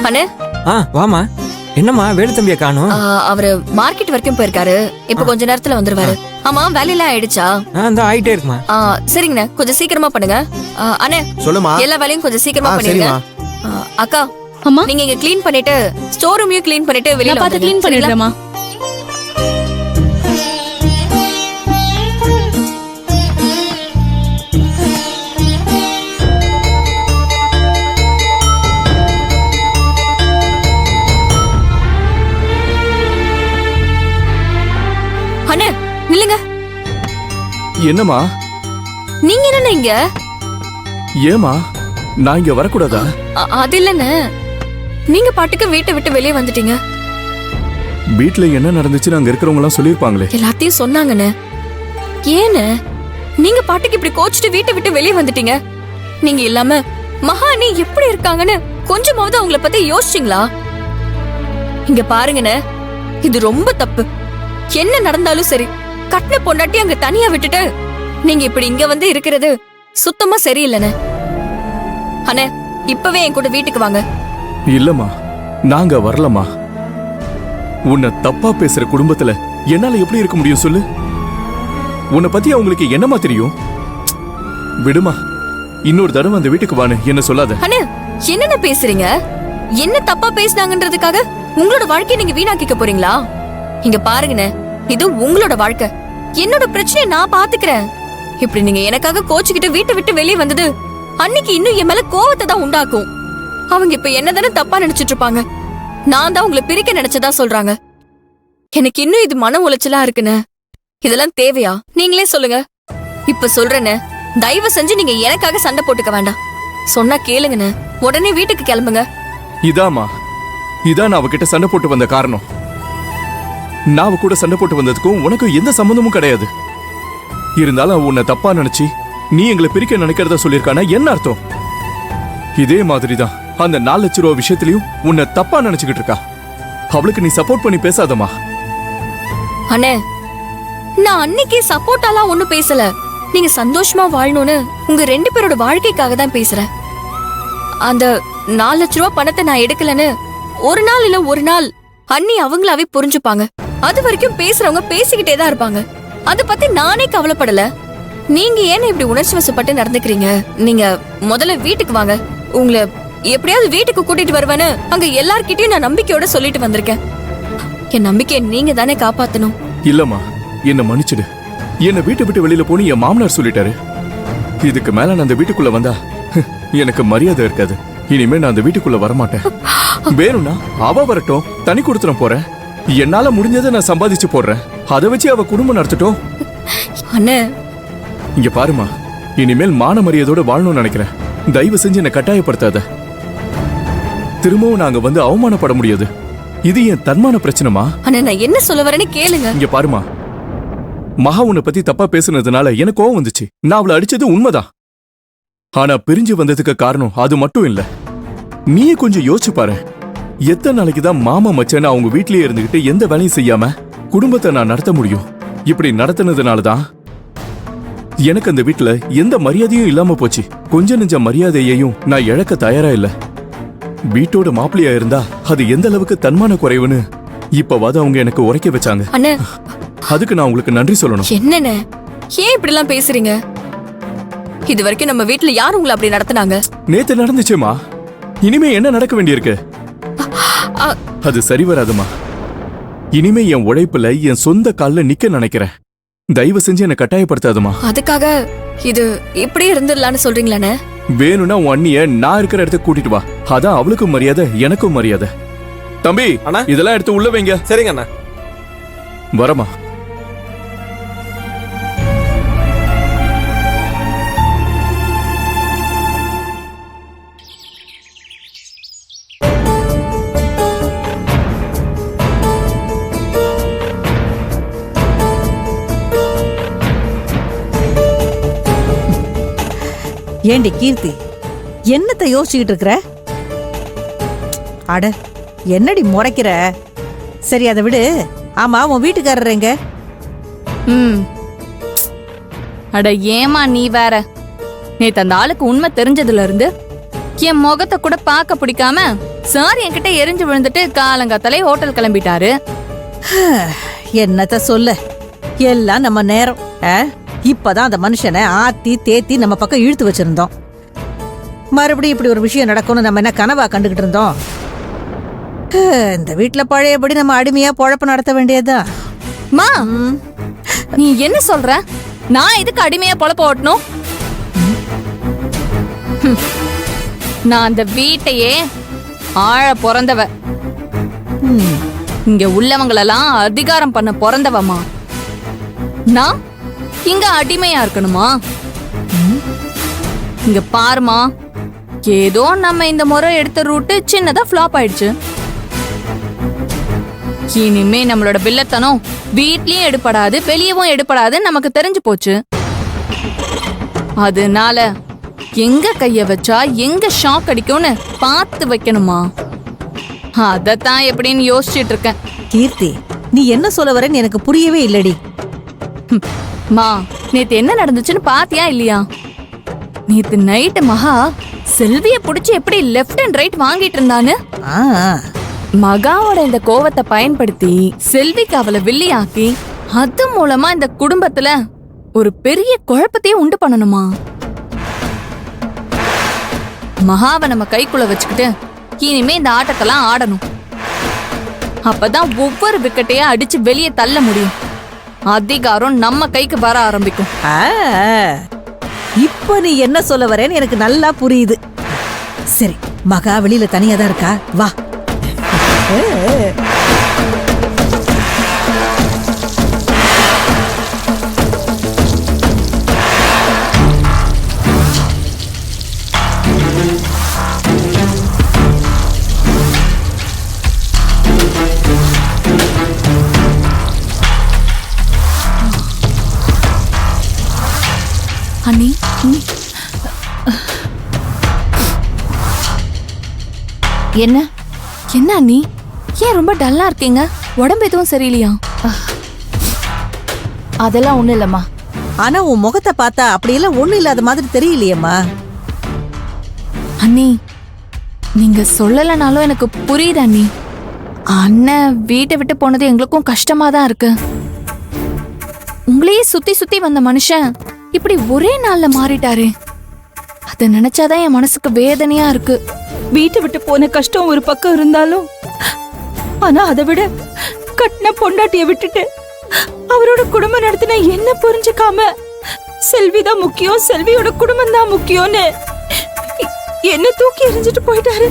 அண்ணே. வாமா. என்னம்மா வேலு தம்பியை காணோம்? அவரு மார்க்கெட் வரைக்கும் போயிருக்காரு. இப்ப கொஞ்ச நேரத்துல வந்துருவாரு. ஆமா, வேலையெல்லாம் ஆயிடுச்சா? இந்த ஆயிட்டே இருக்குமா. சரிங்கண்ணே, கொஞ்சம் சீக்கிரமா பண்ணுங்க. அண்ணே சொல்லுமா. எல்லா வேலையும் கொஞ்சம் சீக்கிரமா பண்ணுங்க. அக்கா, அம்மா நீங்க இங்க க்ளீன் பண்ணிட்டு ஸ்டோர் ரூமையும் க்ளீன் பண்ணிட்டு வெளியில பார்த்து க்ளீன் பண்ணிடுறேம்மா. அண்ணே நில்லுங்க. என்னம்மா? நீங்க என்ன இங்க? ஏமா நான் இங்க வரக்கூடாதா? அது இல்லன்னு, நீங்க பாட்டுக்கு வீட்டை விட்டு வெளியே வந்துட்டீங்க. வீட்டுல என்ன நடந்துச்சுன்னு அங்க இருக்கிறவங்க எல்லாம் சொல்லிருப்பாங்களே. எல்லாத்தையும் சொன்னாங்கன்னு. ஏன்னு நீங்க பாட்டுக்கு இப்படி கோச்சிட்டு வீட்டை விட்டு வெளியே வந்துட்டீங்க? நீங்க இல்லாம மகாணி எப்படி இருக்காங்கன்னு கொஞ்சமாவது அவங்கள பத்தி யோசிச்சீங்களா? இங்க பாருங்கண்ணே, இது ரொம்ப தப்பு. என்ன நடந்தாலும் சரி, கட்டின பொண்டாட்டி அங்க தனியா விட்டுட்டு நீங்க இப்படி இங்க வந்து இருக்கிறது சுத்தமா சரியில்லைண்ணே. அண்ணே, இப்பவே என் கூட வீட்டுக்கு வாங்க. இல்லம்மா, நாங்க வரலம்மா. உன்னை தப்பா பேசுற குடும்பத்துல என்னால எப்படி இருக்க முடியும் சொல்லு? உன்னை பத்தி அவங்களுக்கு என்னமா தெரியும்? விடுமா, இன்னொரு தடவை அந்த வீட்டுக்கு வான்னு என்ன சொல்லாத. அண்ணே, என்னென்ன பேசுறீங்க? என்ன தப்பா பேசினாங்கன்றதுக்காக உங்களோட வாழ்க்கையை நீங்க வீணாக்கிக்க போறீங்களா? இங்க பாருங்கண்ணே, இது உங்களோட வாழ்க்கை. என்னோட பிரச்சனையை நான் பாத்துக்கிறேன். இப்படி நீங்க எனக்காக கோச்சுக்கிட்டு வீட்டை விட்டு வெளியே வந்தது அன்னைக்கு இன்னும் என் மேல கோவத்தை தான் உண்டாக்கும். அவங்க இப்ப என்னதானே தப்பா நினைச்சிட்டு இருப்பாங்க. நான் தான் உங்களை பிரிக்க நினைச்சதா சொல்றாங்க. எனக்கு இன்னும் இது மன உளைச்சலா இருக்குன்னு. இதெல்லாம் தேவையா? நீங்களே சொல்லுங்க. இப்ப சொல்றேன்னு, தயவு செஞ்சு நீங்க எனக்காக சண்டை போட்டுக்க வேண்டாம். சொன்னா கேளுங்கன்னு, உடனே வீட்டுக்கு கிளம்புங்க. இதாமா, இதான் நான் அவகிட்ட சண்டை போட்டு வந்த காரணம். நான் அவ கூட சண்டை போட்டு வந்ததுக்கும் உனக்கு எந்த சம்பந்தமும் கிடையாது. இருந்தாலும் உன்னை தப்பா நினைச்சு நீ எங்களை பிரிக்க நினைக்கிறதா சொல்லிருக்கானா என்ன அர்த்தம்? இதே மாதிரிதான் அந்த 4 லட்சம் ரூபாய் விஷயத்திலையும் உன்னை தப்பா நினைச்சுக்கிட்டு இருக்கா. அவளுக்கு நீ சப்போர்ட் பண்ணி பேசாதமா. அண்ணே, நான் அன்னைக்கே சப்போர்ட்டாலாம் ஒண்ணும் பேசல. நீங்க சந்தோஷமா வாழணும்னு உங்க 2 பேரோட வாழ்க்கைக்காக தான் பேசுறேன். அந்த 4 லட்சம் ரூபாய் பணத்தை நான் எடுக்கலன்னு ஒரு நாள் இல்ல ஒரு நாள் அண்ணி அவங்களாவே புரிஞ்சுப்பாங்க. அது வரைக்கும் பேசுறவங்க பேசிக்கிட்டே தான் இருப்பாங்க. அத பத்தி நானே கவலைப்படல. நீங்க ஏன் இப்படி உணர்ச்சி வசப்பட்டு நடந்துக்கிறீங்க? நீங்க முதல்ல வீட்டுக்கு வாங்க. உங்களை எப்படியாவது வீட்டுக்கு கூட்டிட்டு வருவேன்னு அங்க எல்லார்கிட்டயும் நான் நம்பிக்கையோட சொல்லிட்டு வந்திருக்கேன். என் நம்பிக்கையை நீங்க தானே காப்பாத்தணும். இல்லம்மா, என்ன மன்னிச்சிடு. என்ன வீட்டை விட்டு வெளியில போன்னு என் மாமனார் சொல்லிட்டாரு. இதுக்கு மேல நான் அந்த வீட்டுக்குள்ள வந்தா எனக்கு மரியாதை இருக்காது. இனிமே நான் அந்த வீட்டுக்குள்ள வரமாட்டேன். வேணும்னா அவ வரட்டும், தனி கொடுத்துட போறேன். என்னால முடிஞ்சதை நான் சம்பாதிச்சு போடுறேன். அதை வச்சு அவ குடும்பம் நடத்தட்டும். அண்ணே, இங்க பாருமா, இனிமேல் மான மரியாதையோட வாழணும்னு நினைக்கிறேன். தயவு செஞ்சு என்ன கட்டாயப்படுத்தாத. திரும்பவும் நாங்க வந்து அவமானப்பட முடியாது. இது என் தன்மான பிரச்சனைமா. அண்ணே, நான் என்ன சொல்ல வரேன்னு கேளுங்க. இங்க பாருமா, மகா உன்னை பத்தி தப்பா பேசுனதுனால எனக்கு கோவம் வந்துச்சு. நான் அவளை அடிச்சது உண்மைதான். ஆனா பிரிஞ்சு வந்ததுக்கு காரணம் அது மட்டும் இல்ல. நீயே கொஞ்சம் யோசிச்சு பாரு. எத்தனை நாளைக்கு தான் மாமா மச்சான அவங்க வீட்லயே இருந்துகிட்டு எந்த வேலையும் செய்யாம குடும்பத்தை நான் நடத்த முடியும்? இப்படி நடத்தினதுனாலதான் எனக்கு அந்த வீட்டுல எந்த மரியாதையும் இல்லாம போச்சு. கொஞ்ச நெஞ்ச மரியாதையையும் நான் இழக்க தயாரா இல்ல. வீட்டோட மாப்பிள்ளையா இருந்தா அது எந்த அளவுக்கு தன்மான குறைவுன்னு இப்பவாது அவங்க எனக்கு உரைக்க வச்சாங்க. அதுக்கு நான் உங்களுக்கு நன்றி சொல்லணும். என்னன்னு ஏன் இப்படி எல்லாம் பேசுறீங்க? இது வரைக்கும் நம்ம வீட்டுல யார் உங்களை அப்படி நடத்தினாங்க? நேத்து நடந்துச்சுமா. இனிமே என்ன நடக்க வேண்டியிருக்கு? அது சரி வராதுமா. இனிமே என் உழைப்புல என் சொந்த கால்ல நிக்க நினைக்கிறேன். தயவு செஞ்சு என்ன கட்டாயப்படுத்தாதுமா. அதுக்காக இது இப்படியே இருந்துடலான்னு சொல்றீங்களானே? வேணும்னா உன் அண்ணிய நான் இருக்கிற இடத்துக்கு கூட்டிட்டு வா. அதான் அவளுக்கும் மரியாதை, எனக்கும் மரியாதை. தம்பி, இதெல்லாம் எடுத்து உள்ள வைங்க. சரிங்க அண்ணா. வரமா. ஏண்டி கீர்த்தி, என்னத்தை யோசிச்சுக்கிட்டு இருக்கிற? அட, என்னடி முறைக்கிற? சரி, அதை விடு. ஆமா, உன் வீட்டுக்காரர் எங்க? அட ஏமா நீ வேற. நேத்து அந்த ஆளுக்கு உண்மை தெரிஞ்சதுல இருந்து என் முகத்தை கூட பார்க்க பிடிக்காம சார் என்கிட்ட எரிஞ்சு விழுந்துட்டு காலங்காத்தாலே ஹோட்டல் கிளம்பிட்டாரு. என்னத்த சொல்ல, எல்லாம் நம்ம நேரம். இப்பதான் அந்த மனுஷனை ஆத்தி தேத்தி நம்ம பக்கம் இழுத்து வச்சிருந்தோம். மறுபடியும் இப்படி ஒரு விஷயம் நடக்கும்னு நம்ம என்ன கனவா கண்டுகிட்டு இருந்தோம்? இந்த வீட்டுல பழையபடி நம்ம அடிமையா பொழப்பு நடத்த வேண்டியதுதான். மா, நீ என்ன சொல்ற? நான் இதுக்கு அடிமையா பொழப்ப ஓட்டணும்? நான் அந்த வீட்டையே ஆழ பிறந்தவ. இங்க உள்ளவங்களெல்லாம் அதிகாரம் பண்ண பிறந்தவமா. நான் இங்க அடிமையா இருக்கணுமா? இங்க பாருமா, ஏதோ நம்ம இந்த முறை எடுத்த ரூட்டு சின்னதா ஃபிளாப் ஆயிடுச்சு. இனிமே நம்மளோட பிள்ளைத்தனம் வீட்லயும் எடுப்படாது, வெளியவும் எடுப்படாது நமக்கு தெரிஞ்சு போச்சு. அதனால எங்க கைய வச்சா எங்க ஷாக் அடிக்கும்னு பார்த்து வைக்கணுமா? அதத்தான் எப்படின்னு யோசிச்சுட்டு இருக்கேன். கீர்த்தி, நீ என்ன சொல்ல வரேன்னு எனக்கு புரியவே இல்லடி. மா, நேத்து என்ன நடந்துச்சுன்னு பாத்தியா இல்லையா? நேத்து நைட்டு மகா செல்விய புடிச்சு எப்படி லெஃப்ட் அண்ட் ரைட் வாங்கிட்டு இருந்தான்னு. ஆ, மகாவோட இந்த கோவத்தை பயன்படுத்தி செல்விக்கு அவளை வில்லியாக்கி அது மூலமா இந்த குடும்பத்துல ஒரு பெரிய குழப்பத்தையே உண்டு பண்ணணுமா? மகாவை நம்ம கைக்குள்ள வச்சுக்கிட்டு இனிமே இந்த ஆட்டத்தெல்லாம் ஆடணும். அப்பதான் ஒவ்வொரு விக்கெட்டையா அடிச்சு வெளியே தள்ள முடியும். அதிகாரம் நம்ம கைக்கு வர ஆரம்பிக்கும். ஆ, இப்ப நீ என்ன சொல்ல வரேன்னு எனக்கு நல்லா புரியுது. சரி, மகா வெளியில தனியா தான் இருக்கா, வா. அண்ணி, என்ன என்ன அண்ணி, ஏன் ரொம்ப டல்லா இருக்கீங்க? உடம்பு எதுவும் சரியில்லையா? அதெல்லாம் ஒண்ணும் இல்லம்மா. ஆனா உன் முகத்தை பார்த்தா அப்படியெல்லாம் ஒண்ணு இல்லாத மாதிரி தெரியலையேம்மா. அண்ணி, நீங்க சொல்லலனாலும் எனக்கு புரியுது அண்ணி. அண்ணன் வீட்டை விட்டு போனது எங்களுக்கும் கஷ்டமா தான் இருக்கு. உங்களையே சுத்தி சுத்தி வந்த மனுஷன் இப்படி ஒரே நாள்ல மாறிட்டாரே. அத நினைச்சாதான் என் மனசுக்கு வேதனையா இருக்கு. வீட்டை விட்டு போன கஷ்டம் ஒரு பக்கம் இருந்தாலும், ஆனா அதை விட கட்டின பொண்டாட்டிய விட்டுட்டு அவரோட குடும்பம் நடத்தின என்ன புரிஞ்சுக்காம செல்விதான் முக்கியம், செல்வியோட குடும்பம் தான் முக்கியம்னு என்ன தூக்கி எறிஞ்சிட்டு போயிட்டாரு.